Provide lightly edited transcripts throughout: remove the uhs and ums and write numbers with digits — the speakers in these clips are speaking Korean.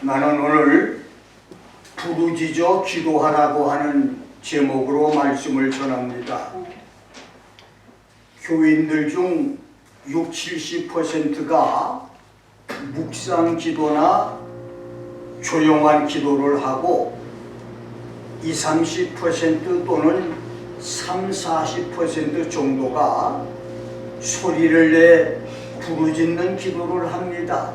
나는 오늘 부르짖어 기도하라고 하는 제목으로 말씀을 전합니다. 교인들 중 60~70%가 묵상 기도나 조용한 기도를 하고 20~30% 또는 30~40% 정도가 소리를 내 부르짖는 기도를 합니다.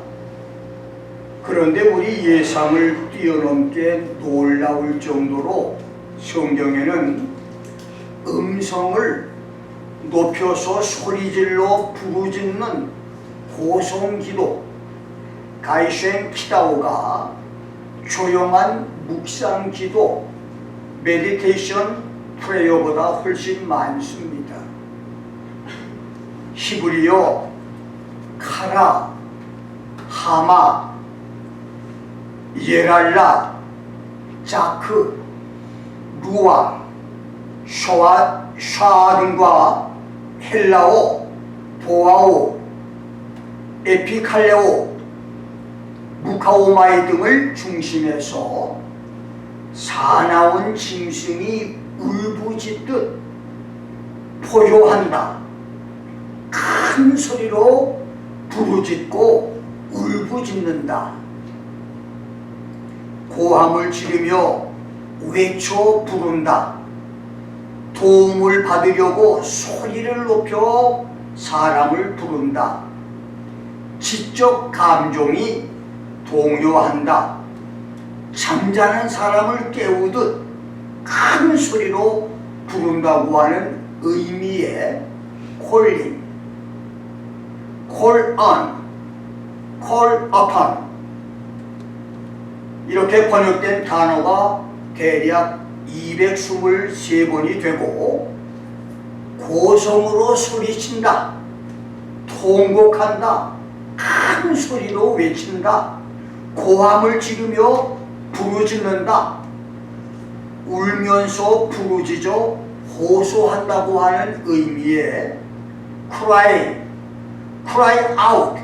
그런데 우리 예상을 뛰어넘게 놀라울 정도로 성경에는 음성을 높여서 소리질러 부르짖는 고성기도, 가이쉔 키다오가 조용한 묵상기도, 메디테이션 프레이어보다 훨씬 많습니다. 히브리어 카라, 하마, 예랄라, 자크, 루아, 샤 등과 헬라어, 보아오, 에피칼레오, 무카오마이 등을 중심해서 사나운 짐승이 울부짖듯 포효한다. 큰 소리로 부르짖고 울부짖는다. 고함을 지르며 외쳐 부른다. 도움을 받으려고 소리를 높여 사람을 부른다. 지적 감정이 동요한다. 잠자는 사람을 깨우듯 큰 소리로 부른다고 하는 의미의 calling, call on, call upon 이렇게 번역된 단어가 대략 223번이 되고, 고성으로 소리친다, 통곡한다, 큰 소리로 외친다, 고함을 지르며 부르짖는다, 울면서 부르짖어 호소한다고 하는 의미의 cry, cry out,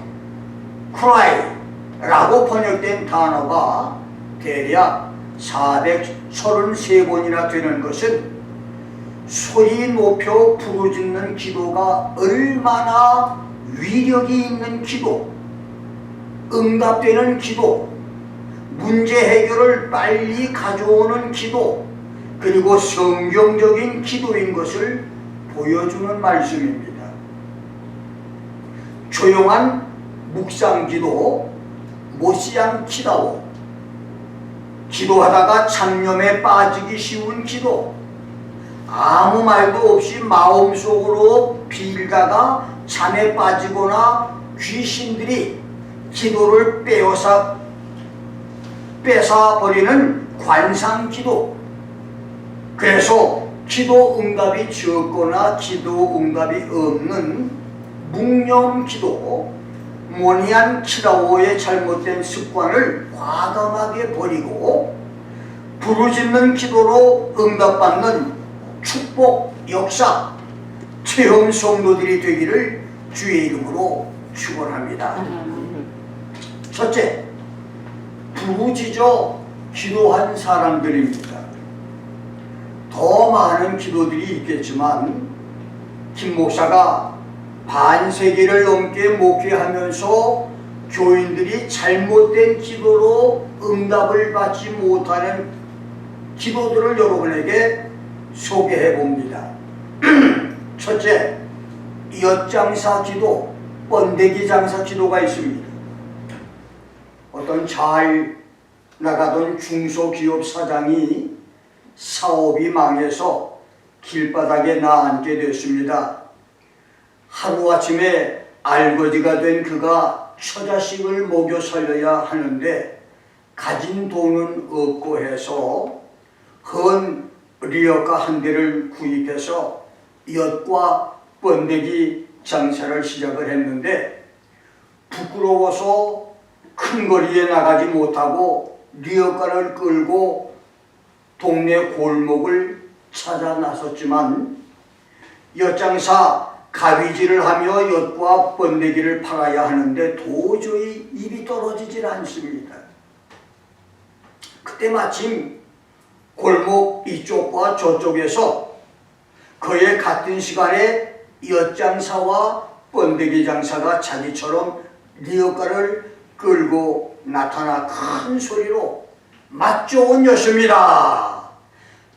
cry라고 번역된 단어가 대략 433번이나 되는 것은 소리 높여 부르짖는 기도가 얼마나 위력이 있는 기도, 응답되는 기도, 문제 해결을 빨리 가져오는 기도, 그리고 성경적인 기도인 것을 보여주는 말씀입니다. 조용한 묵상 기도, 모시앙 키다오, 기도하다가 잡념에 빠지기 쉬운 기도, 아무 말도 없이 마음속으로 빌다가 잠에 빠지거나 귀신들이 기도를 뺏어버리는 관상기도, 그래서 기도 응답이 적거나 기도 응답이 없는 묵념기도, 모니안 키다오의 잘못된 습관을 과감하게 버리고 부르짖는 기도로 응답받는 축복 역사, 체험 성도들이 되기를 주의 이름으로 축원합니다. 첫째, 부르짖어 기도한 사람들입니다. 더 많은 기도들이 있겠지만 김 목사가 반세기를 넘게 목회하면서 교인들이 잘못된 기도로 응답을 받지 못하는 기도들을 여러분에게 소개해 봅니다. 첫째, 엿장사 기도, 번데기 장사 기도가 있습니다. 어떤 잘 나가던 중소기업 사장이 사업이 망해서 길바닥에 나앉게 됐습니다. 하루아침에 알거지가 된 그가 처자식을 먹여 살려야 하는데 가진 돈은 없고 해서 헌 리어카 한 대를 구입해서 엿과 번데기 장사를 시작을 했는데, 부끄러워서 큰 거리에 나가지 못하고 리어카를 끌고 동네 골목을 찾아 나섰지만 엿장사 가위질을 하며 엿과 번데기를 팔아야 하는데 도저히 입이 떨어지질 않습니다. 그때 마침 골목 이쪽과 저쪽에서 그의 같은 시간에 엿장사와 번데기 장사가 자기처럼 리어카를 끌고 나타나 큰 소리로 맛 좋은 엿입니다.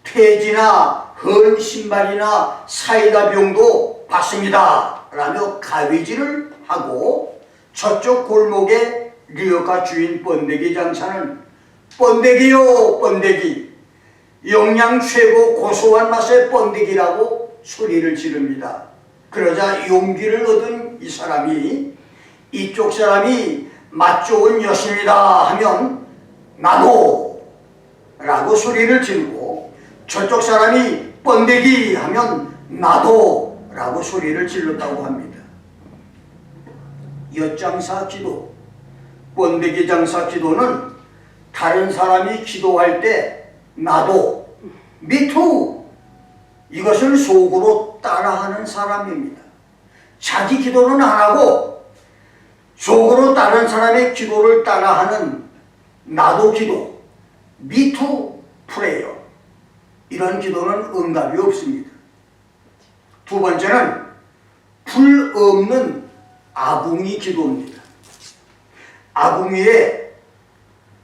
퇴지나 헌 신발이나 사이다 병도 받습니다. 라며 가위질을 하고 저쪽 골목에 리어카 주인 번데기 장사는 번데기요 번데기, 영양 최고 고소한 맛의 번데기라고 소리를 지릅니다. 그러자 용기를 얻은 이 사람이, 이쪽 사람이 맛 좋은 엿입니다 하면 나도 라고 소리를 지르고, 저쪽 사람이 번데기 하면 나도 라고 소리를 질렀다고 합니다. 엿장사 기도, 번데기 장사 기도는 다른 사람이 기도할 때 나도, 미투, 이것을 속으로 따라하는 사람입니다. 자기 기도는 안 하고 속으로 다른 사람의 기도를 따라하는 나도 기도, 미투 프레이어, 이런 기도는 응답이 없습니다. 두 번째는 불 없는 아궁이 기도입니다. 아궁이에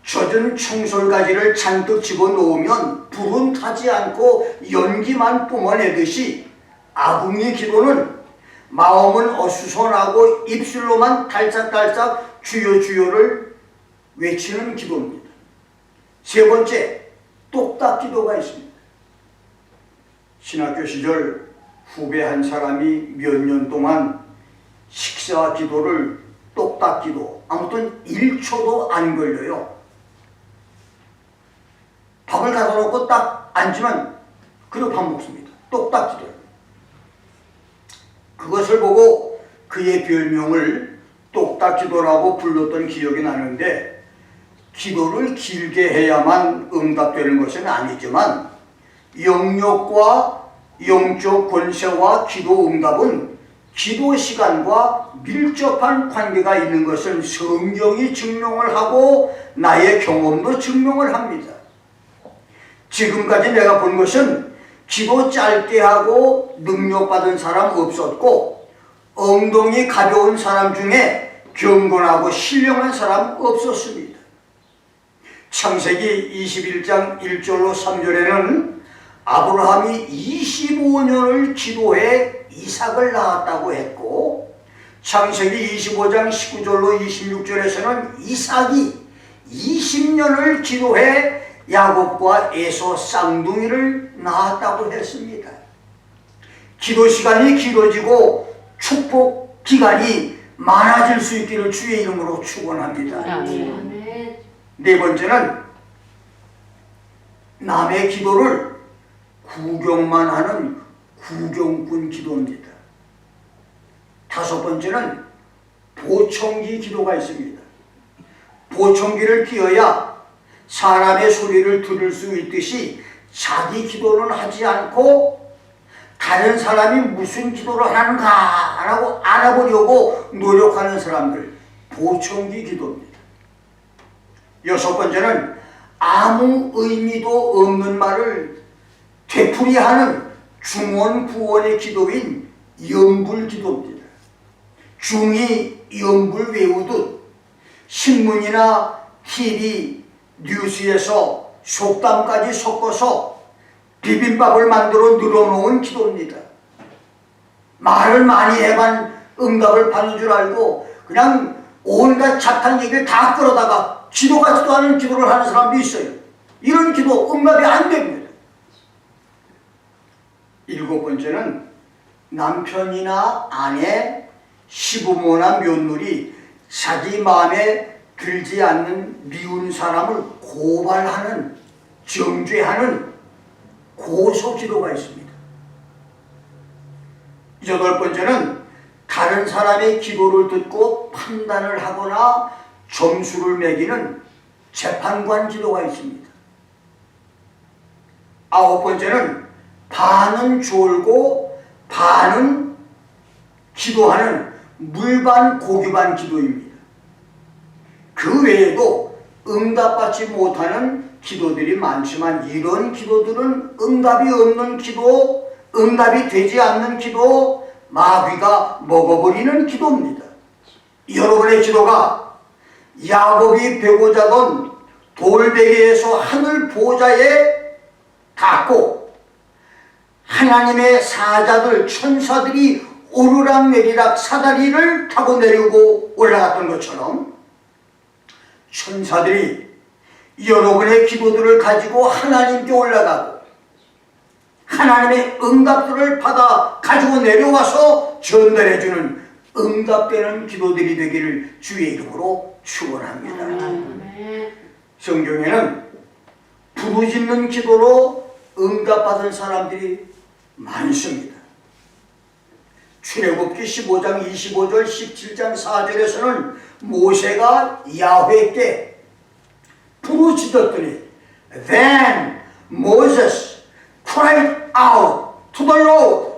젖은 청솔가지를 잔뜩 집어넣으면 불은 타지 않고 연기만 뿜어내듯이 아궁이 기도는 마음은 어수선하고 입술로만 달싹달싹 주여 주여를 외치는 기도입니다. 세 번째, 똑딱 기도가 있습니다. 신학교 시절 후배 한 사람이 몇 년 동안 식사 기도를 똑딱 기도, 아무튼 1초도 안 걸려요. 밥을 갖다 놓고 딱 앉으면 그리고 밥 먹습니다. 똑딱 기도요. 그것을 보고 그의 별명을 똑딱 기도라고 불렀던 기억이 나는데, 기도를 길게 해야만 응답되는 것은 아니지만 영역과 영적 권세와 기도 응답은 기도 시간과 밀접한 관계가 있는 것을 성경이 증명을 하고 나의 경험도 증명을 합니다. 지금까지 내가 본 것은 기도 짧게 하고 능력받은 사람 없었고, 엉덩이 가벼운 사람 중에 경건하고 신령한 사람 없었습니다. 창세기 21장 1절로 3절에는 아브라함이 25년을 기도해 이삭을 낳았다고 했고, 창세기 25장 19절로 26절에서는 이삭이 20년을 기도해 야곱과 에서 쌍둥이를 낳았다고 했습니다. 기도 시간이 길어지고 축복 기간이 많아질 수 있기를 주의 이름으로 축원합니다. 네 번째는 남의 기도를 구경만 하는 구경꾼 기도입니다. 다섯 번째는 보청기 기도가 있습니다. 보청기를 띄어야 사람의 소리를 들을 수 있듯이 자기 기도는 하지 않고 다른 사람이 무슨 기도를 하는가라고 알아보려고 노력하는 사람들, 보청기 기도입니다. 여섯 번째는 아무 의미도 없는 말을 되풀이하는 중언부언의 기도인 염불기도입니다. 중이 염불 외우듯 신문이나 TV, 뉴스에서 속담까지 섞어서 비빔밥을 만들어 늘어놓은 기도입니다. 말을 많이 해만 응답을 받는 줄 알고 그냥 온갖 잡한 얘기를 다 끌어다가 기도 같지도 않은 기도를 하는 사람도 있어요. 이런 기도 응답이 안 됩니다. 일곱 번째는 남편이나 아내, 시부모나 며느리 자기 마음에 들지 않는 미운 사람을 고발하는, 정죄하는 고소기도가 있습니다. 여덟 번째는 다른 사람의 기도를 듣고 판단을 하거나 점수를 매기는 재판관 기도가 있습니다. 아홉 번째는 반은 졸고 반은 기도하는 물반 고기반 기도입니다. 그 외에도 응답받지 못하는 기도들이 많지만 이런 기도들은 응답이 없는 기도, 응답이 되지 않는 기도, 마귀가 먹어버리는 기도입니다. 여러분의 기도가 야곱이 베고자던 돌베개에서 하늘 보좌에 닿고 하나님의 사자들, 천사들이 오르락내리락 사다리를 타고 내리고 올라갔던 것처럼 천사들이 여러분의 기도들을 가지고 하나님께 올라가고 하나님의 응답들을 받아 가지고 내려와서 전달해주는 응답되는 기도들이 되기를 주의 이름으로 축원합니다. 성경에는 부르짖는 기도로 응답받은 사람들이 많습니다. 출애굽기 15장 25절 17장 4절에서는 모세가 야훼께 부르짖었더니 Then Moses cried out to the Lord.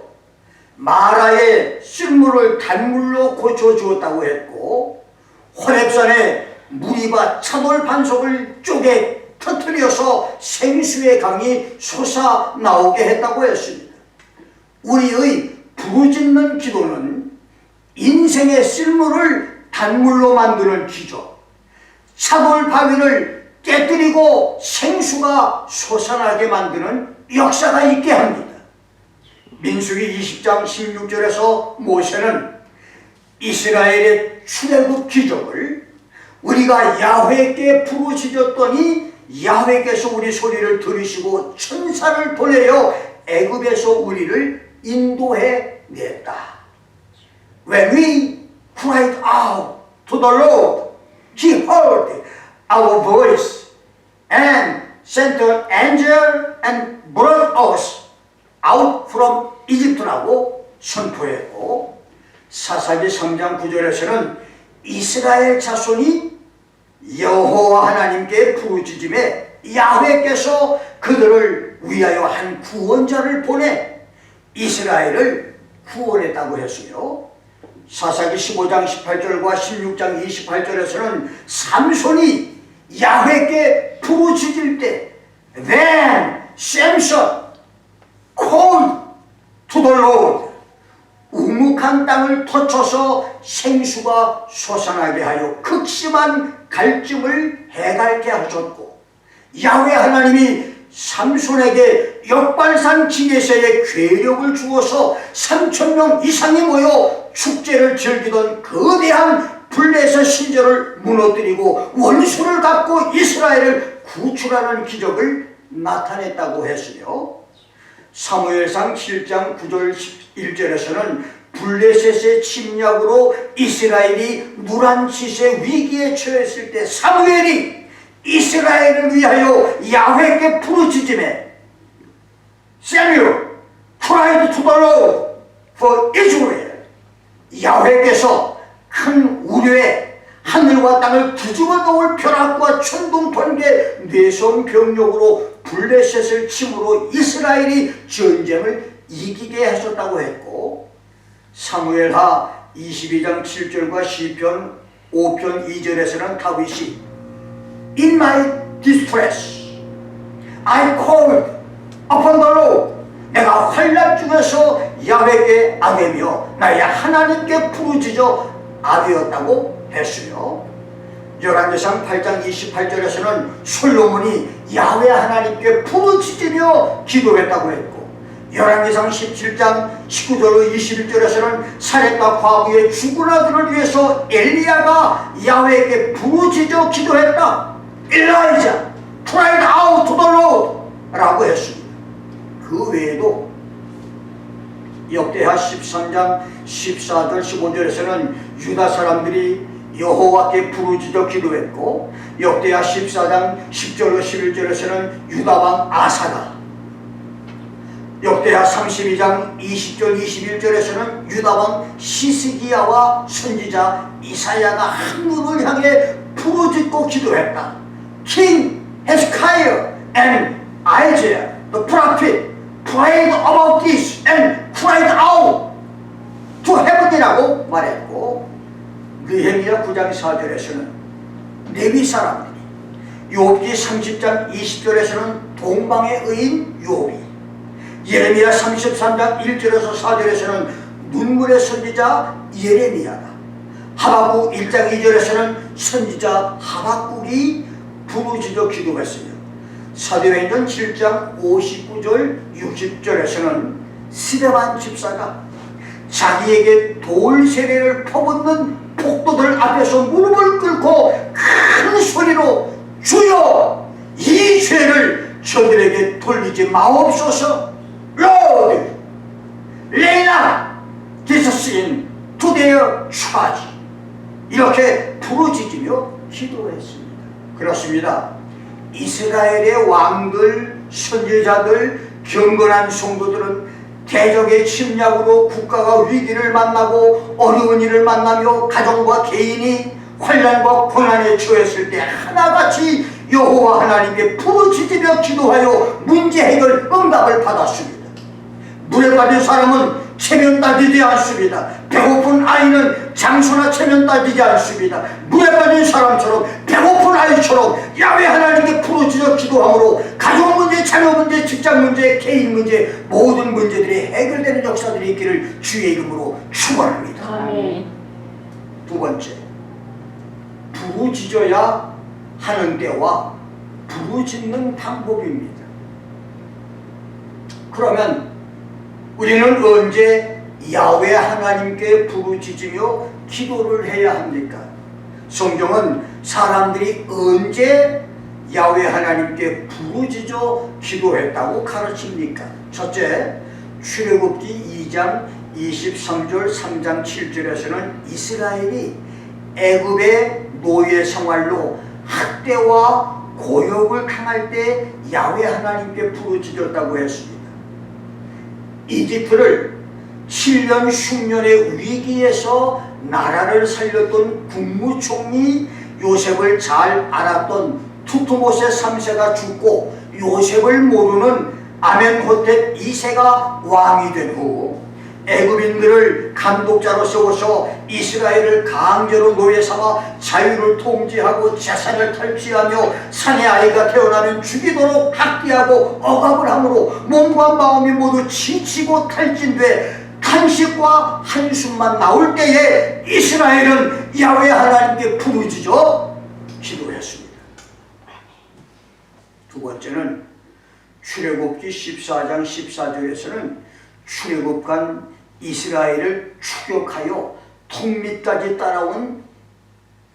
마라의 쓸물을 단물로 고쳐주었다고 했고 호렙산에 무리바 차돌 반석을 쪼개 터뜨려서 생수의 강이 솟아나오게 했다고 했습니다. 우리의 부르짖는 기도는 인생의 쓸물을 단물로 만드는 기적, 차돌 바위를 깨뜨리고 생수가 솟아나게 만드는 역사가 있게 합니다. 민수기 20장 16절에서 모세는 이스라엘의 출애굽 기적을 우리가 야훼께 부르짖었더니 야훼께서 우리 소리를 들으시고 천사를 보내어 애굽에서 우리를 인도해 냈다. When we cried out to the Lord, He heard our voice and sent an angel and brought us out from Egypt라고 선포했고 사사기 3장 9절에서는 이스라엘 자손이 여호와 하나님께 부르짖음에 야훼께서 그들을 위하여 한 구원자를 보내 이스라엘을 구원했다고 했으며 사사기 15장 18절과 16장 28절에서는 삼손이 야훼께 부르짖을 때 Then Samson called to the Lord. 우묵한 땅을 터쳐서 생수가 솟아나게 하여 극심한 갈증을 해갈게 하셨고 야훼 하나님이 삼손에게 역발산 지게새의 괴력을 주어서 3,000명 이상이 모여 축제를 즐기던 거대한 블레셋 신전을 무너뜨리고 원수를 갚고 이스라엘을 구출하는 기적을 나타냈다고 했으며 사무엘상 7장 9절 11절에서는 블레셋의 침략으로 이스라엘이 누란짓의 위기에 처했을 때 사무엘이 이스라엘을 위하여 야훼께 부르짖음에 Samuel cried to the Lord for Israel. 야훼께서 큰 우려에 하늘과 땅을 뒤집어 놓을 벼락과 천둥 번개 뇌성 병력으로 블레셋을 침으로 이스라엘이 전쟁을 이기게 하셨다고 했고 사무엘하 22장 7절과 시편 5편 2절에서는 다윗이 In my distress I called upon the Lord. 내가 환난 중에서 야훼께 아뢰며 나의 하나님께 부르짖어 아뢰었다고 했으며 열왕기상 8장 28절에서는 솔로몬이 야훼 하나님께 부르짖으며 기도했다고 했고 열왕기상 17장 19절로 21절에서는 사렙과 과부의 죽은 아들을 위해서 엘리야가 야훼에게 부르짖어 기도했다. Elijah cried out to the Lord 라고 했습니다. 그 외에도 역대하 13장 14절 15절에서는 유다 사람들이 여호와께 부르짖어 기도했고 역대하 14장 10절로 11절에서는 유다왕 아사가 역대하 32장 20절 21절에서는 유다왕 시스기야와 선지자 이사야가 하늘을 향해 부르짖고 기도했다. King Hezekiah and Isaiah the prophet prayed about this and cried out to heaven이라고 말했고 느헤미야 9장 4절에서는 레위 사람들이 욥기 30장 20절에서는 동방의 의인 욥이, 예레미야 33장 1절에서 4절에서는 눈물의 선지자 예레미야가, 하박국 1장 2절에서는 선지자 하박국이 부르짖어 기도했으며, 사도행전 7장 59절 60절에서는 스데반 집사가 자기에게 돌 세례를 퍼붓는 폭도들 앞에서 무릎을 꿇고 큰 소리로 주여 이 죄를 저들에게 돌리지 마옵소서. Lord, lay not this sin to their charge. 이렇게 부르짖으며 기도했습니다. 그렇습니다. 이스라엘의 왕들, 선지자들, 경건한 성도들은 대적의 침략으로 국가가 위기를 만나고 어려운 일을 만나며 가정과 개인이 환난과 고난에 처했을 때 하나같이 여호와 하나님께 부르짖으며 기도하여 문제 해결 응답을 받았습니다. 물에 빠진 사람은 체면 따지지 않습니다. 배고픈 아이는 장소나 체면 따지지 않습니다. 물에 빠진 사람처럼 배고픈 아이처럼 야훼 하나님께 부르짖어 기도함으로 가족 문제, 자녀 문제, 직장 문제, 개인 문제, 모든 문제들이 해결되는 역사들이 있기를 주의 이름으로 축원합니다. 아멘. 두 번째, 부르짖어야 하는 때와 부르짖는 방법입니다. 그러면 우리는 언제 야훼 하나님께 부르짖으며 기도를 해야 합니까? 성경은 사람들이 언제 야훼 하나님께 부르짖어 기도했다고 가르칩니까? 첫째, 출애굽기 2장 23절 3장 7절에서는 이스라엘이 애굽의 노예 생활로 학대와 고역을 당할 때 야훼 하나님께 부르짖었다고 했습니다. 이집트를 7년 흉년의 위기에서 나라를 살렸던 국무총리 요셉을 잘 알았던 투트모세 3세가 죽고 요셉을 모르는 아멘호텝 2세가 왕이 된 후 애굽인들을 감독자로 세워서 이스라엘을 강제로 노예 삼아 자유를 통제하고 재산을 탈취하며 산의 아이가 태어나면 죽이도록 학대하고 억압을 함으로 몸과 마음이 모두 지치고 탈진돼 탄식과 한숨만 나올 때에 이스라엘은 야훼 하나님께 부르짖어 기도했습니다. 두 번째는 출애굽기 14장 14절에서는 출애굽한 이스라엘을 추격하여 턱밑까지 따라온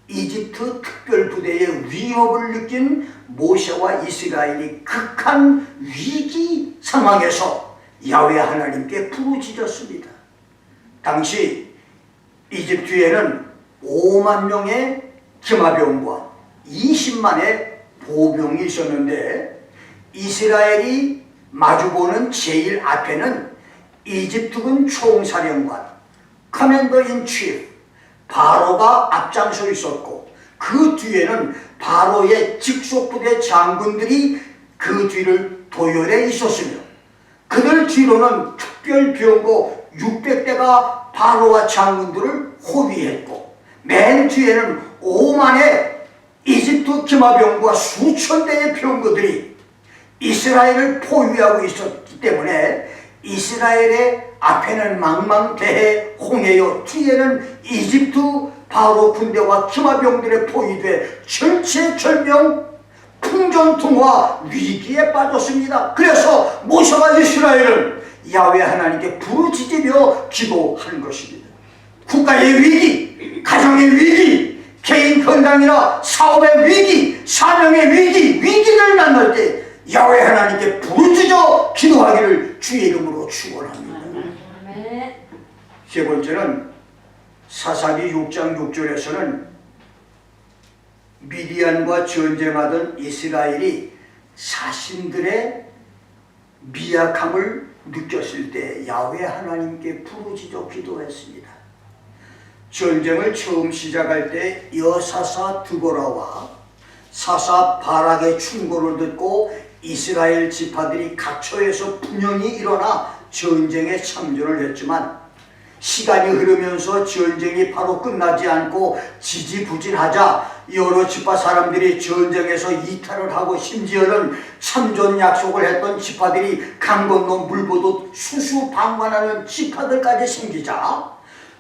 이집트 특별부대의 위협을 느낀 모세와 이스라엘이 극한 위기 상황에서 야훼 하나님께 부르짖었습니다. 당시 이집트에는 5만 명의 기마병과 20만의 보병이 있었는데 이스라엘이 마주보는 제일 앞에는 이집트군 총사령관 커맨더 인 치프 바로가 앞장서 있었고 그 뒤에는 바로의 직속부대 장군들이 그 뒤를 도열해 있었으며 그들 뒤로는 특별병거 600대가 바로와 장군들을 호위했고 맨 뒤에는 5만의 이집트 기마병과 수천 대의 병거들이 이스라엘을 포위하고 있었기 때문에 이스라엘의 앞에는 망망대해 홍해요 뒤에는 이집트 바로 군대와 기마병들에 포위돼 절체절명 풍전통화 위기에 빠졌습니다. 그래서 모세와 이스라엘은 야훼 하나님께 부르짖으며 기도하는 것입니다. 국가의 위기, 가정의 위기, 개인 건강이나 사업의 위기, 사명의 위기, 위기를 만날 때 야훼 하나님께 부르짖어 기도하기를 주의 이름으로 축원합니다. 세 번째는 사사기 6장 6절에서는 미디안과 전쟁하던 이스라엘이 자신들의 미약함을 느꼈을 때 야훼 하나님께 부르짖어 기도했습니다. 전쟁을 처음 시작할 때 여사사 드보라와 사사 바락의 충고를 듣고 이스라엘 지파들이 각처에서 분연히 일어나 전쟁에 참전을 했지만 시간이 흐르면서 전쟁이 바로 끝나지 않고 지지부진하자 여러 지파 사람들이 전쟁에서 이탈을 하고 심지어는 참전 약속을 했던 지파들이 강 건너 물 보듯 수수방관하는 지파들까지 생기자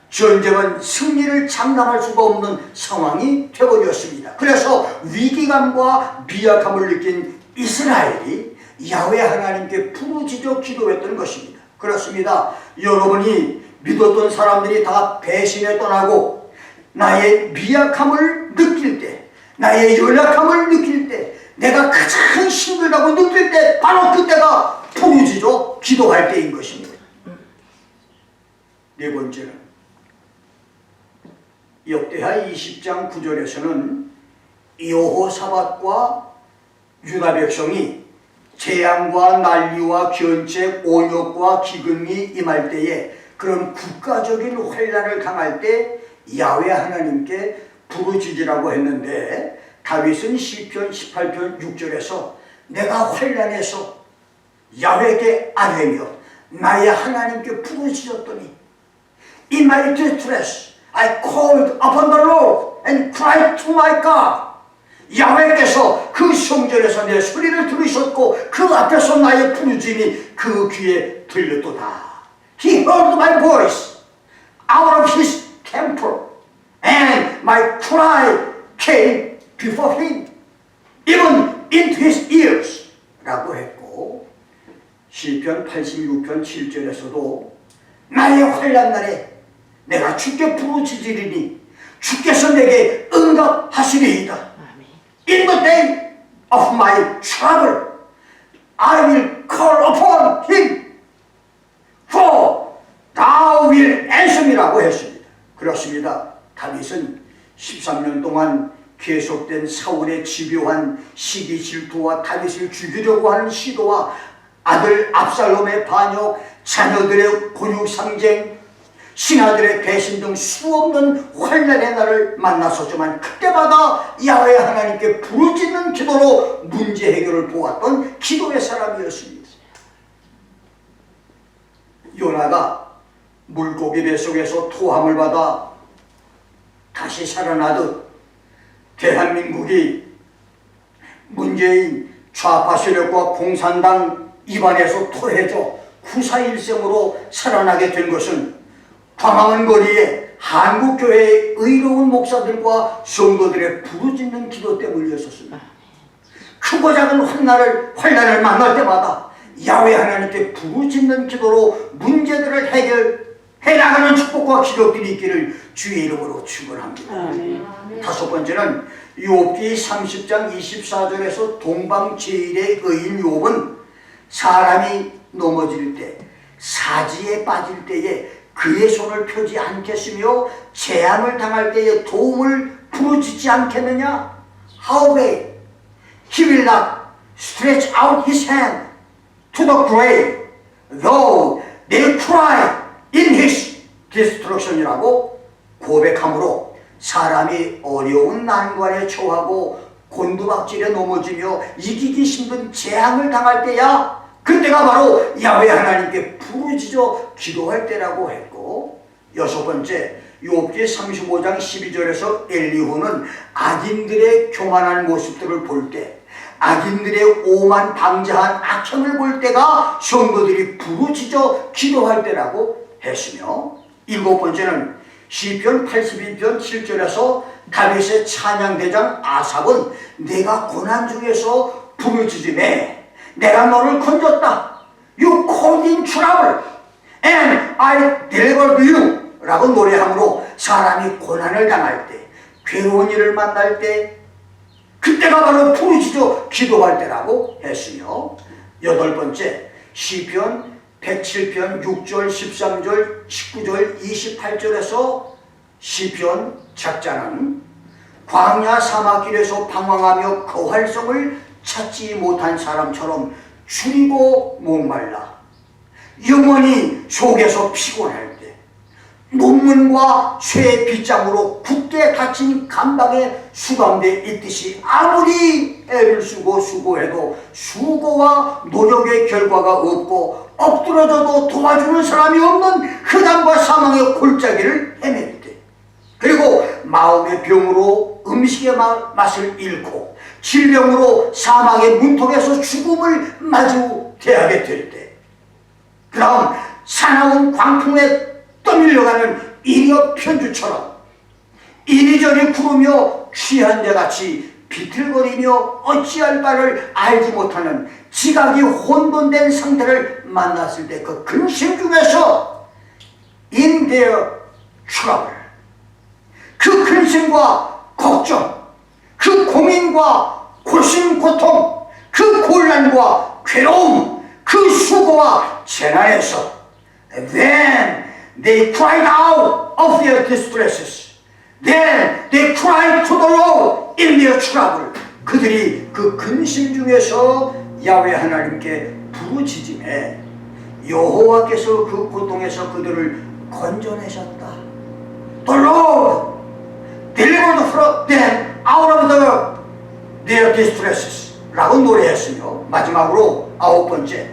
전쟁은 승리를 장담할 수가 없는 상황이 되어버렸습니다. 그래서 위기감과 미약함을 느낀 이스라엘이 야훼 하나님께 부르짖어 기도했던 것입니다. 그렇습니다. 여러분이 믿었던 사람들이 다 배신에 떠나고 나의 미약함을 느낄 때, 나의 연약함을 느낄 때, 내가 가장 힘들다고 느낄 때 바로 그때가 부르짖어 기도할 때인 것입니다. 네 번째는 역대하 20장 9절에서는 여호사밧과 유다 백성이 재앙과 난리와 견책, 온역과 기근이 임할 때에 그런 국가적인 환난을 당할 때 야훼 하나님께 부르짖으라고 했는데 다윗은 시편 18편 6절에서 내가 환난에서 야훼에게 아뢰며 나의 하나님께 부르짖었더니 In my distress I called upon the Lord and cried to my God. 야훼께서 그 성전에서 내 소리를 들으셨고 그 앞에서 나의 부르짖음이 그 귀에 들렸도다. He heard my voice out of his temple and my cry came before him even into his ears 라고 했고 시편 86편 7절에서도 나의 환난 날에 내가 주께 부르짖으리니 주께서 내게 응답하시리이다. In the day of my trouble I will call upon him for thou will answer me라고 했습니다. 그렇습니다. 다윗은 13년 동안 계속된 사울의 집요한 시기 질투와 다윗을 죽이려고 하는 시도와 아들 압살롬의 반역, 자녀들의 곤욕상쟁, 신하들의 배신 등 수없는 환난의 날을 만났었지만 그때마다 야훼 하나님께 부르짖는 기도로 문제 해결을 보았던 기도의 사람이었습니다. 요나가 물고기 뱃속에서 토함을 받아 다시 살아나듯 대한민국이 문재인 좌파 세력과 공산당 입안에서 토해져 구사일생으로 살아나게 된 것은 광화문 거리에 한국교회의 의로운 목사들과 성도들의 부르짖는 기도 때문이었습니다. 크고 작은 환난을 만날 때마다 야훼 하나님께 부르짖는 기도로 문제들을 해결해 나가는 축복과 기적들이 있기를 주의 이름으로 축원합니다. 다섯 번째는 욥기 30장 24절에서 동방제일의 의인 욥은 사람이 넘어질 때 사지에 빠질 때에 그의 손을 펴지 않겠으며 재앙을 당할 때에 도움을 부르짖지 않겠느냐? Howbeit he will not stretch out his hand to the grave though they cry in his destruction이라고 고백함으로 사람이 어려운 난관에 처하고 곤두박질에 넘어지며 이기기 힘든 재앙을 당할 때야 그때가 바로 야훼 하나님께 부르짖어 기도할 때라고 했고 여섯 번째 욥기 35장 12절에서 엘리후는 악인들의 교만한 모습들을 볼 때 악인들의 오만 방자한 악행을 볼 때가 성도들이 부르짖어 기도할 때라고 했으며 일곱 번째는 시편 82편 7절에서 다윗의 찬양대장 아삽은 내가 고난 중에서 부르짖으매 내가 너를 건졌다. You called in trouble and I delivered you 라고 노래함으로 사람이 고난을 당할 때 괴로운 일을 만날 때 그때가 바로 부르짖어 기도할 때라고 했으며 여덟 번째 시편 107편 6절 13절 19절 28절에서 시편 작자는 광야 사막길에서 방황하며 거활성을 찾지 못한 사람처럼 줄이고 목말라 영원히 속에서 피곤할 때 논문과 쇠의 빗장으로 굳게 쉽게 닫힌 감방에 수감되어 있듯이 아무리 애를 쓰고 수고해도 수고와 노력의 결과가 없고 엎드러져도 도와주는 사람이 없는 흑암과 사망의 골짜기를 헤맬 때, 그리고 마음의 병으로 음식의 맛을 잃고 질병으로 사망의 문턱에서 죽음을 마주대하게 될 때, 그 다음 사나운 광풍에 떠밀려가는 이리어 편주처럼 이리저리 구르며 취한 자같이 비틀거리며 어찌할 바를 알지 못하는 지각이 혼돈된 상태를 만났을 때 그 근심 중에서 in their trouble, 그 근심과 걱정, 그 고민과 고심 고통, 그 곤란과 괴로움, 그 수고와 재난에서 then they cried out of their distresses. Then they cried to the Lord in their trouble. 그들이 그 근심 중에서 야훼 하나님께 부르짖음에 여호와께서 그 고통에서 그들을 건져내셨다. The Lord delivered them out of their distresses 라고 노래했으며, 마지막으로 9번째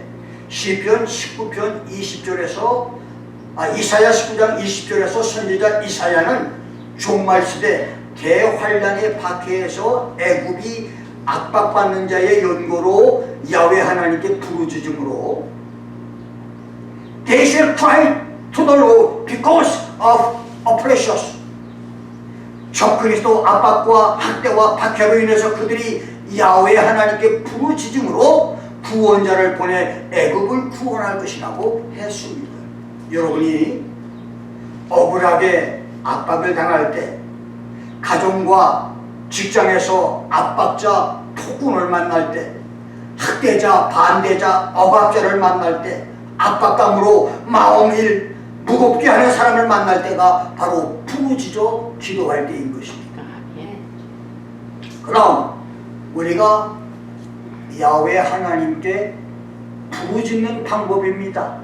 시편 19편 20절에서 이사야 19장 20절에서 선지자 이사야는 종말시대 대환란의 박해에서 애굽이 압박받는 자의 연고로 야훼 하나님께 부르짖음으로 They shall cry to the Lord because of oppressions. 적그리스도 압박과 학대와 박해로 인해서 그들이 야훼 하나님께 부르짖음으로 구원자를 보내 애굽을 구원할 것이라고 했습니다. 여러분이 억울하게 압박을 당할 때, 가정과 직장에서 압박자, 폭군을 만날 때, 학대자, 반대자, 억압자를 만날 때, 압박감으로 마음을 무겁게 하는 사람을 만날 때가 바로 부르짖어 기도할 때인 것입니다. 그럼 우리가 야훼 하나님께 부르짖는 방법입니다.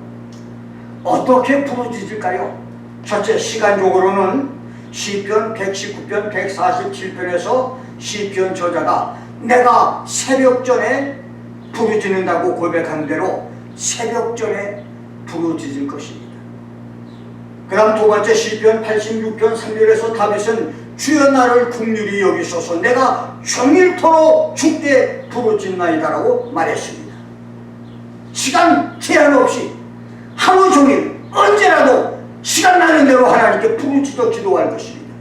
어떻게 부르짖을까요? 첫째, 시간적으로는 시편 119편 147편에서 시편 저자가 내가 새벽 전에 부르짖는다고 고백한 대로 새벽 전에 부르짖을 것입니다. 그 다음 두 번째, 시편 86편 3절에서 다윗은 주여 나를 긍휼히 여기소서 내가 종일토록 주께 부르짖나이다라고 말했습니다. 시간 제한 없이 하루 종일 언제라도 시간 나는 대로 하나님께 부르짖어 기도할 것입니다.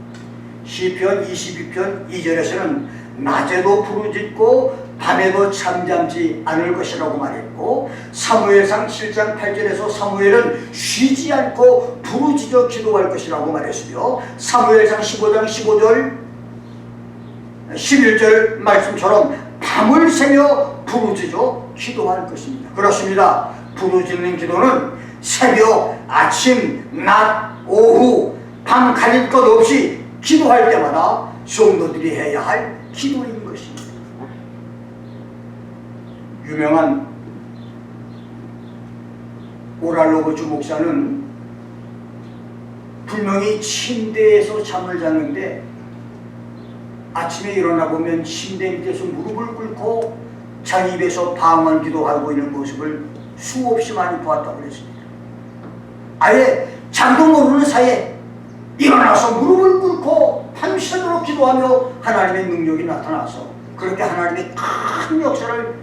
시편 22편 2절에서는 낮에도 부르짖고 밤에도 잠잠지 않을 것이라고 말했고, 사무엘상 7장 8절에서 사무엘은 쉬지 않고 부르짖어 기도할 것이라고 말했으며, 사무엘상 15장 15절 11절 말씀처럼 밤을 새며 부르짖어 기도할 것입니다. 그렇습니다. 부르짖는 기도는 새벽, 아침, 낮, 오후, 밤 가릴 것 없이 기도할 때마다 성도들이 해야 할 기도인 것입니다. 유명한 오랄 로버츠 목사는 분명히 침대에서 잠을 자는데 아침에 일어나 보면 침대 밑에서 무릎을 꿇고 자기 입에서 방언 기도하고 있는 모습을 수없이 많이 보았다고 그랬습니다. 아예 잠도 모르는 사이에 일어나서 무릎을 꿇고 밤새도록 기도하며 하나님의 능력이 나타나서 그렇게 하나님의 큰 역사를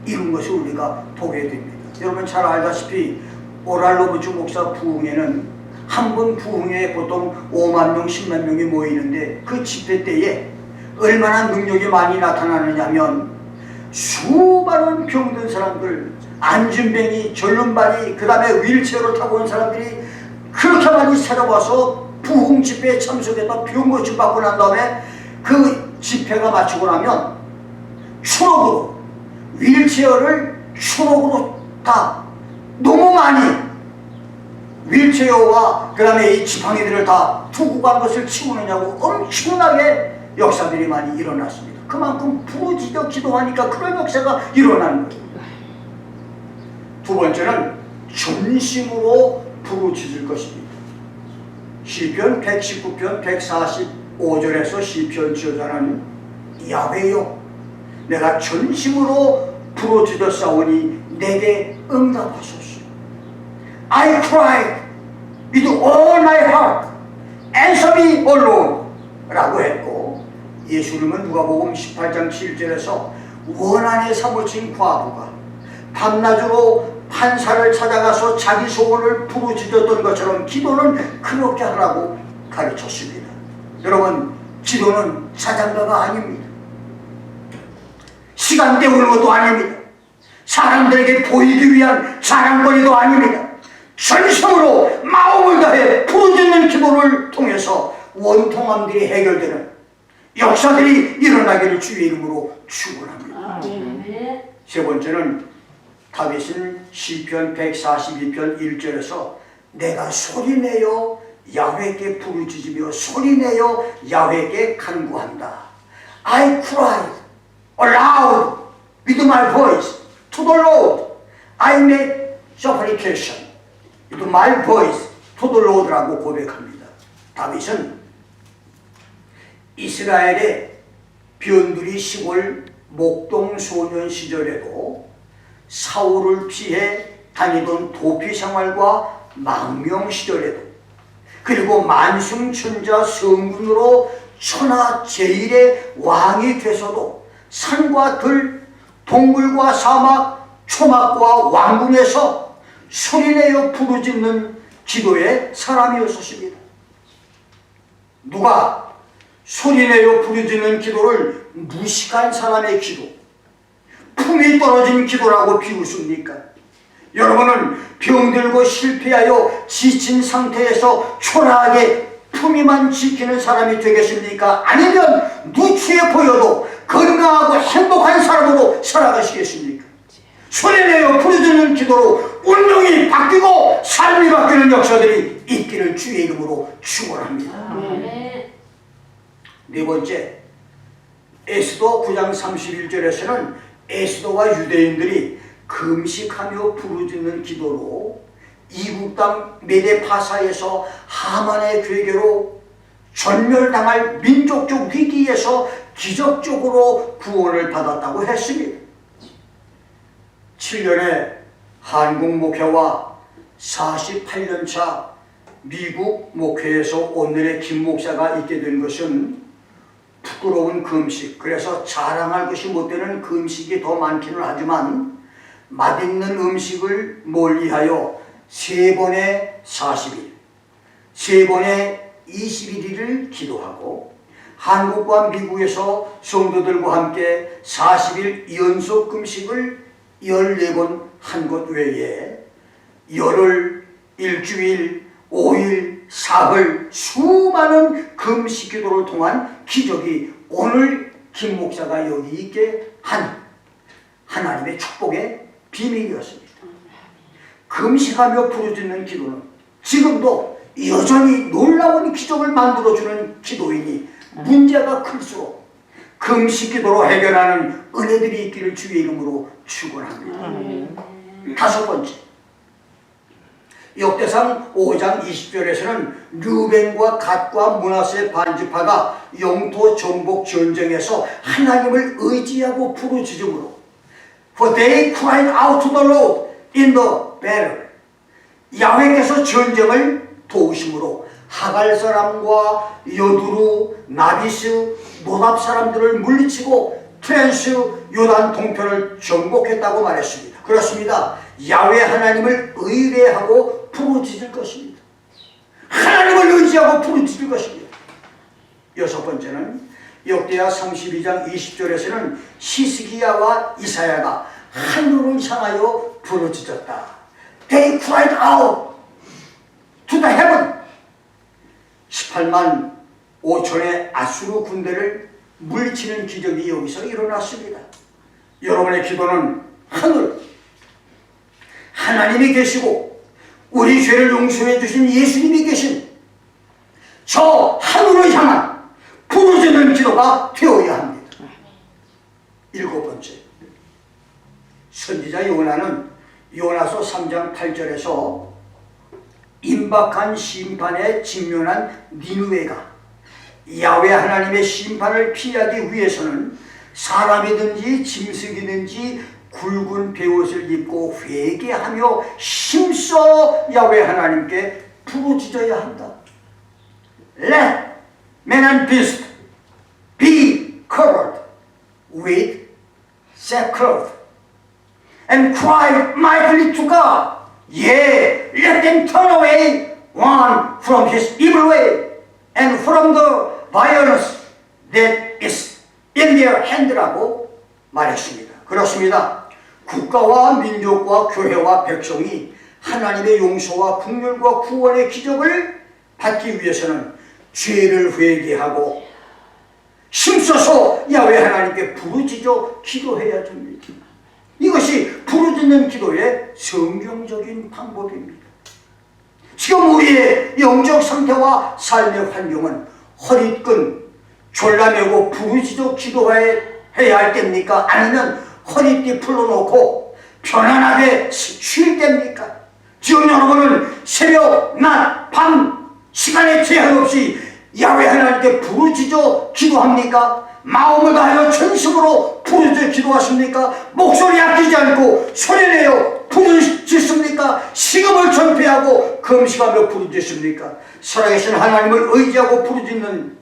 이룬 것을 우리가 보게 됩니다. 여러분 잘 알다시피 오랄 로버츠 목사 부흥회는 한 번 부흥회에 보통 5만 명, 10만 명이 모이는데 그 집회 때에 얼마나 능력이 많이 나타나느냐면 수많은 병든 사람들, 안진뱅이, 절름발이, 그 다음에 휠체어를 타고 온 사람들이 그렇게 많이 찾아와서 부흥 집회에 참석해서 병고침 받고 난 다음에 그 집회가 마치고 나면 추록으로 휠체어를 추록으로 다 너무 많이 휠체어와 그 다음에 이 지팡이들을 다 두고 간 것을 치우느냐고 엄청나게 역사들이 많이 일어났습니다. 그만큼 부르짖어 기도하니까 그런 역사가 일어나는 거예요. 두 번째는 전심으로 부르짖을 것입니다. 시편 119편 5절에서 시편 지어자는 야훼여 내가 전심으로 부르짖었사오니 내게 응답하소서. I cried with all my heart, answer me, O Lord 라고 했고, 예수님은 누가복음 18장 7절에서 원한에 사무친 과부가 밤낮으로 판사를 찾아가서 자기 소원을 부르짖었던 것처럼 기도는 그렇게 하라고 가르쳤습니다. 여러분, 기도는 자장가가 아닙니다. 시간 때우는 것도 아닙니다. 사람들에게 보이기 위한 자랑거리도 아닙니다. 전심으로 마음을 다해 부르짖는 기도를 통해서 원통함들이 해결되는 역사들이 일어나기를 주의 이름으로 축원합니다. 세 번째는 다윗은 시편 142편 1절에서 내가 소리내어 야훼께 부르짖으며 소리내어 야훼께 간구한다. I cried aloud with my voice to the Lord. I made supplication with my voice to the Lord라고 고백합니다. 다윗은 이스라엘의 변두리 시골 목동 소년 시절에도 사울을 피해 다니던 도피 생활과 망명 시절에도, 그리고 만승천자 성군으로 천하 제일의 왕이 돼서도 산과 들, 동굴과 사막, 초막과 왕궁에서 소리내어 부르짖는 기도의 사람이었습니다. 누가 소리내어 부르짖는 기도를 무식한 사람의 기도, 품이 떨어진 기도라고 비웃습니까? 여러분은 병들고 실패하여 지친 상태에서 초라하게 품위만 지키는 사람이 되겠습니까? 아니면 누추해 보여도 건강하고 행복한 사람으로 살아가시겠습니까? 소리내어 부르짖는 기도로 운명이 바뀌고 삶이 바뀌는 역사들이 있기를 주의 이름으로 축원합니다. 네 번째, 에스더 9장 31절에서는 에스더와 유대인들이 금식하며 부르짖는 기도로 이국 땅 메데파사에서 하만의 괴계로 전멸당할 민족적 위기에서 기적적으로 구원을 받았다고 했습니다. 7년의 한국 목회와 48년차 미국 목회에서 오늘의 김 목사가 있게 된 것은 부끄러운 금식, 그래서 자랑할 것이 못 되는 금식이 더 많기는 하지만 맛있는 음식을 멀리하여 3번의 40일, 3번의 21일을 기도하고 한국과 미국에서 성도들과 함께 40일 연속 금식을 14번 한 것 외에 열흘, 일주일, 5일, 사흘 수많은 금식 기도를 통한 기적이 오늘 김 목사가 여기 있게 한 하나님의 축복의 비밀이었습니다. 금식하며 부르짖는 기도는 지금도 여전히 놀라운 기적을 만들어주는 기도이니 문제가 클수록 금식 기도로 해결하는 은혜들이 있기를 주의 이름으로 축원합니다. 다섯 번째, 역대상 5장 20절에서는 르벤과 갓과 므낫세 반지파가 영토 정복 전쟁에서 하나님을 의지하고 부르짖음으로 For they cried out to the Lord in the battle. 야훼께서 전쟁을 도우심으로 하갈 사람과 여두루, 나비스, 모압 사람들을 물리치고 트랜스 요단 동편을 정복했다고 말했습니다. 그렇습니다. 야훼 하나님을 의뢰하고 부르짖을 것입니다. 하나님을 의지하고 부르짖을 것입니다. 여섯 번째는 역대하 32장 20절에서는 히스기야와 이사야가 하늘을 향하여 부르짖었다. They cried out to the heaven. 18만 5천의 아수르 군대를 물리치는 기적이 여기서 일어났습니다. 여러분의 기도는 하나님이 계시고 우리 죄를 용서해 주신 예수님이 계신 저 하늘을 향한 부르짖는 기도가 되어야 합니다. 일곱 번째, 선지자 요나는 요나서 3장 8절에서 임박한 심판에 직면한 니느웨가 야훼 하나님의 심판을 피하기 위해서는 사람이든지 짐승이든지 굵은 베옷을 입고 회개하며 힘써 야훼 하나님께 부르짖어야 한다. Let man and beast be covered with sackcloth and cry mightily to God. Yea, let them turn away one from his evil way and from the violence that is in their hand라고 말했습니다. 그렇습니다. 국가와 민족과 교회와 백성이 하나님의 용서와 긍휼과 구원의 기적을 받기 위해서는 죄를 회개하고 힘써서 야훼 하나님께 부르짖어 기도해야 됩니다. 이것이 부르짖는 기도의 성경적인 방법입니다. 지금 우리의 영적 상태와 삶의 환경은 허리끈 졸라매고 부르짖어 기도해야 할 때입니까? 아니면 허리띠 풀어놓고 편안하게 쉴 때입니까? 지금 여러분은 새벽, 낮, 밤 시간에 제한 없이 야훼 하나님께 부르짖어 기도합니까? 마음을 다하여 전심으로 부르짖어 기도하십니까? 목소리 아끼지 않고 소리내어 부르짖습니까? 식음을 전폐하고 금식하며 부르짖습니까? 살아계신 하나님을 의지하고 부르짖는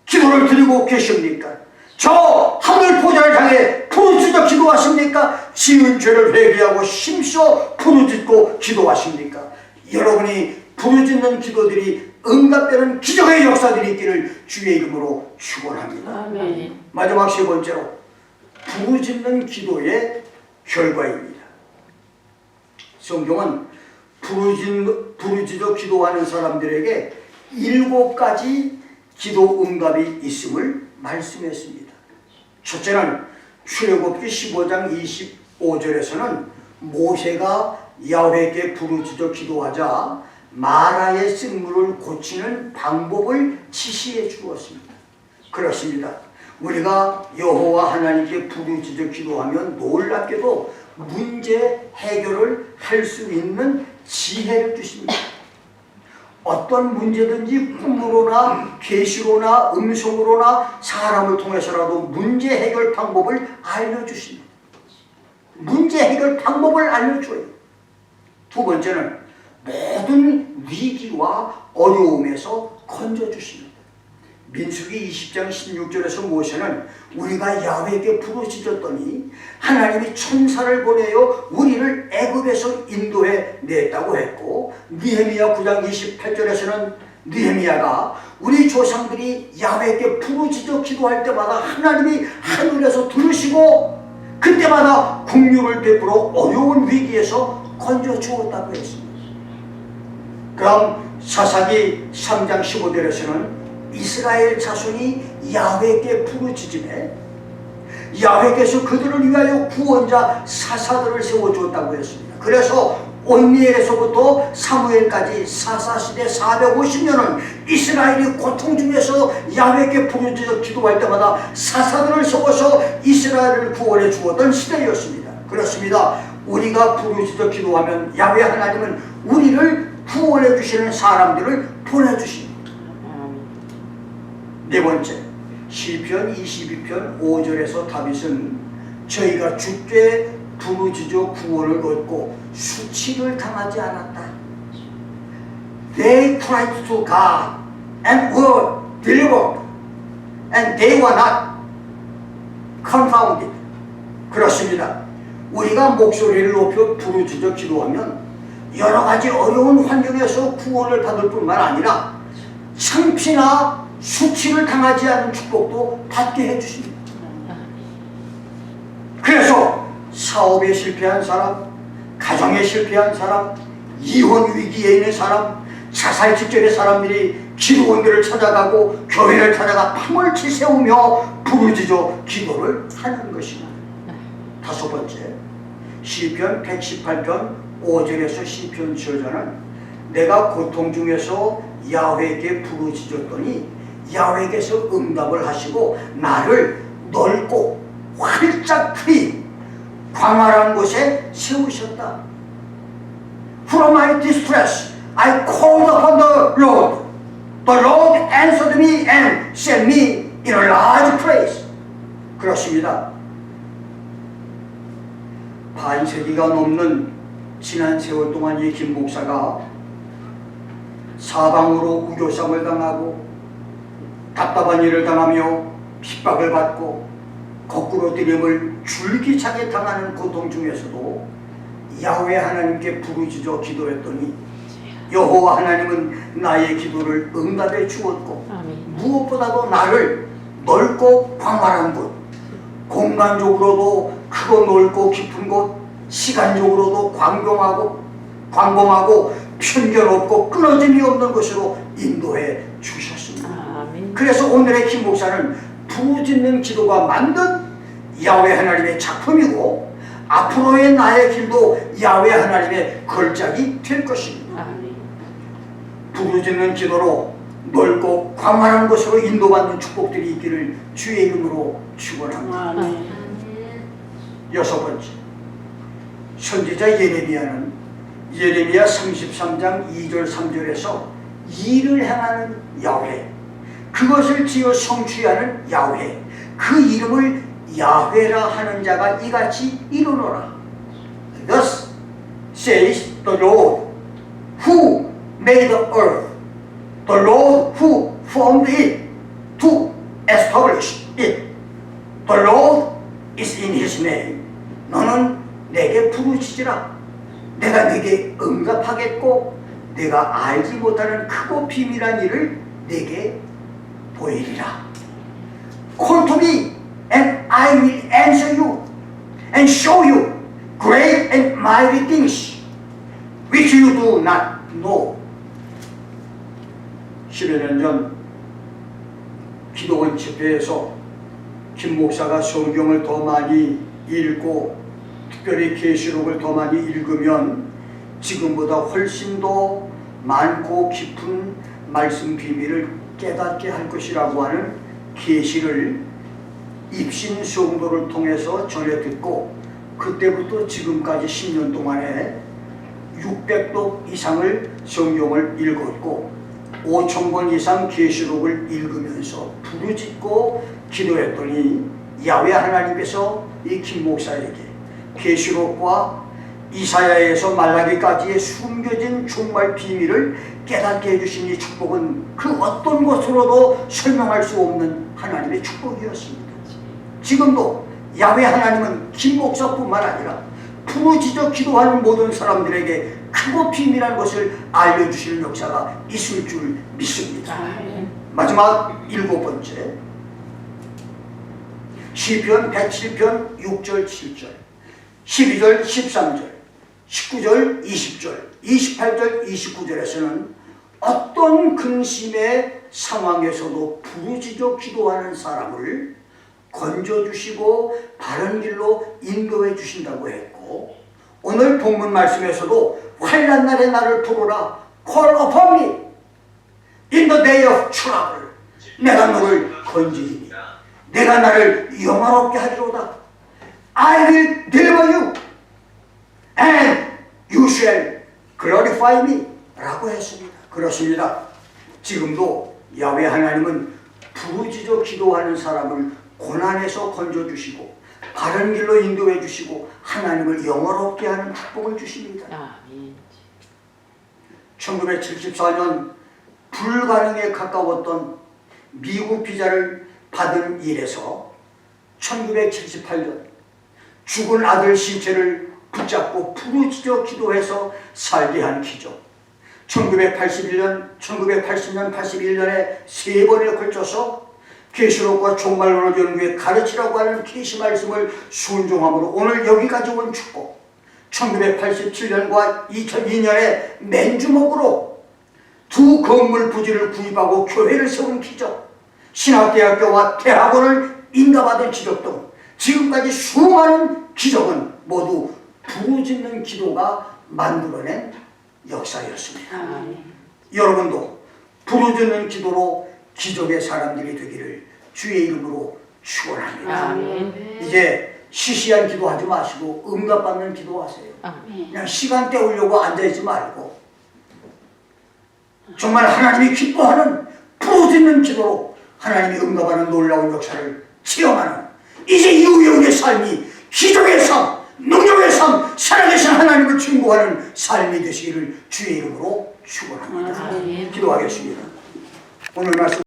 기도를 드리고 계십니까? 저 하늘 보좌를 향해 부르짖어 기도하십니까? 지은 죄를 회개하고 힘써 부르짖고 기도하십니까? 여러분이 부르짖는 기도들이 응답되는 기적의 역사들이 있기를 주의 이름으로 축원합니다. 아멘. 마지막 세 번째로 부르짖는 기도의 결과입니다. 성경은 부르짖어 기도하는 사람들에게 7가지 기도 응답이 있음을 말씀했습니다. 첫째는 출애굽기 15장 25절에서는 모세가 야훼께 부르짖어 기도하자 마라의 쓴물을 고치는 방법을 지시해 주었습니다. 그렇습니다. 우리가 여호와 하나님께 부르짖어 기도하면 놀랍게도 문제 해결을 할 수 있는 지혜를 주십니다. 어떤 문제든지 꿈으로나 계시로나 음성으로나 사람을 통해서라도 문제 해결 방법을 알려주십니다. 문제 해결 방법을 알려줘요. 두 번째는 모든 위기와 어려움에서 건져주십니다. 민수기 20장 16절에서 모세는 우리가 야훼에게 부르짖었더니 하나님이 천사를 보내어 우리를 애굽에서 인도해 냈다고 했고, 느헤미야 9장 28절에서는 느헤미야가 우리 조상들이 야훼에게 부르짖어 기도할 때마다 하나님이 하늘에서 들으시고 그때마다 긍휼을 베풀어 어려운 위기에서 건져 주었다고 했습니다. 그럼 사사기 3장 15절에서는 이스라엘 자손이 야훼에게 부르짖음에 야훼께서 그들을 위하여 구원자 사사들을 세워주었다고 했습니다. 그래서 온니엘에서부터 사무엘까지 사사시대 450년은 이스라엘이 고통 중에서 야훼에게 부르짖어 기도할 때마다 사사들을 세워서 이스라엘을 구원해 주었던 시대였습니다. 그렇습니다. 우리가 부르짖어 기도하면 야훼 하나님은 우리를 구원해 주시는 사람들을 보내주십니다. 네 번째, 시편 22편 5절에서 다윗은 저희가 주께 부르짖어 구원을 얻고 수치를 당하지 않았다. They cried to God and were delivered, and they were not confounded. 그렇습니다. 우리가 목소리를 높여 부르짖어 기도하면 여러 가지 어려운 환경에서 구원을 받을 뿐만 아니라 창피나 수치를 당하지 않는 축복도 받게 해주십니다. 그래서 사업에 실패한 사람, 가정에 실패한 사람, 이혼 위기에 있는 사람, 자살 직전의 사람들이 기도원들을 찾아가고 교회를 찾아가 밤을 치새우며 부르짖어 기도를 하는 것입니다. 다섯 번째, 시편 118편 5절에서 시편 저자는 내가 고통 중에서 야훼에게 부르짖었더니 야훼께서 응답을 하시고 나를 넓고 활짝 트인 광활한 곳에 세우셨다. From my distress I called upon the Lord. The Lord answered me and set me in a large place. 그렇습니다. 반세기가 넘는 지난 세월 동안 이 김 목사가 사방으로 우겨쌈을 당하고 답답한 일을 당하며 핍박을 받고 거꾸로 들임을 줄기차게 당하는 고통 중에서도 야훼 하나님께 부르짖어 기도했더니 여호와 하나님은 나의 기도를 응답해 주었고 무엇보다도 나를 넓고 광활한 곳, 공간적으로도 크고 넓고 깊은 곳, 시간적으로도 광범하고 편견 없고 끊어짐이 없는 곳으로 인도해 주셨습니다. 그래서 오늘의 김 목사는 부르짖는 기도가 만든 야훼 하나님의 작품이고 앞으로의 나의 길도 야훼 하나님의 걸작이 될 것입니다. 부르짖는 기도로 넓고 광활한 곳으로 인도받는 축복들이 있기를 주의 이름으로 축원합니다. 여섯 번째, 선지자 예레미야는 예레미야 33장 2절 3절에서 일을 행하는 야훼, 그것을 지어 성취하는 야훼, 그 이름을 야훼라 하는 자가 이같이 이르노라. Thus says the Lord who made the earth, the Lord who formed it to establish it. The Lord is in His name. 너는 내게 부르짖으라. 내가 내게 응답하겠고 내가 알지 못하는 크고 비밀한 일을 내게 보이리라. Call to me and I will answer you and show you great and mighty things which you do not know. 10여 년 전 기도원 집회에서 김 목사가 성경을 더 많이 읽고 특별히 계시록을 더 많이 읽으면 지금보다 훨씬 더 많고 깊은 말씀 비밀을 깨닫게 할 것이라고 하는 계시를 입신 성도를 통해서 전해 듣고 그때부터 지금까지 10년 동안에 600독 이상을 성경을 읽었고 5,000권 이상 계시록을 읽으면서 부르짖고 기도했더니 야훼 하나님께서 이 김 목사에게 계시록과 이사야에서 말라기까지의 숨겨진 종말 비밀을 깨닫게 해주신 이 축복은 그 어떤 것으로도 설명할 수 없는 하나님의 축복이었습니다. 지금도 야훼 하나님은 김 목사뿐만 아니라 부르짖어 기도하는 모든 사람들에게 크고 비밀한 것을 알려주시는 역사가 있을 줄 믿습니다. 마지막 7번째, 시편 107편 6절 7절 12절 13절 19절 20절 28절 29절에서는 어떤 근심의 상황에서도 부르짖어 기도하는 사람을 건져주시고 바른 길로 인도해 주신다고 했고, 오늘 본문 말씀에서도 환난 날에 나를 부르라, call upon me in the day of trouble. 내가 너를 건지리니 내가 나를 영화롭게 하리로다. I will deliver you and you shall glorify me 라고 했습니다. 그렇습니다. 지금도 야훼 하나님은 부르짖어 기도하는 사람을 고난에서 건져주시고 바른 길로 인도해 주시고 하나님을 영화롭게 하는 축복을 주십니다. 1974년 불가능에 가까웠던 미국 비자를 받은 일에서 1978년 죽은 아들 신체를 붙잡고 부르짖어 기도해서 살게 한 기적, 1981년, 1980년, 81년에 세 번에 걸쳐서 계시록과 종말론을 연구해 가르치라고 하는 계시 말씀을 순종함으로 오늘 여기까지 온 축복, 1987년과 2002년에 맨주먹으로 두 건물 부지를 구입하고 교회를 세운 기적, 신학대학교와 대학원을 인가받은 기적 등 지금까지 수많은 기적은 모두 부르짖는 기도가 만들어낸 역사였습니다. 여러분도 부르짖는 기도로 기적의 사람들이 되기를 주의 이름으로 축원합니다. 이제 시시한 기도하지 마시고 응답받는 기도하세요. 그냥 시간 때우려고 앉아있지 말고 정말 하나님이 기뻐하는 소짓는 기도로 하나님이 응답하는 놀라운 역사를 체험하는 이제 이후의 삶이 기적의 삶, 능력의 삶, 살아계신 하나님을 증거하는 삶이 되시기를 주의 이름으로 축원합니다. 기도하겠습니다. 오늘 말씀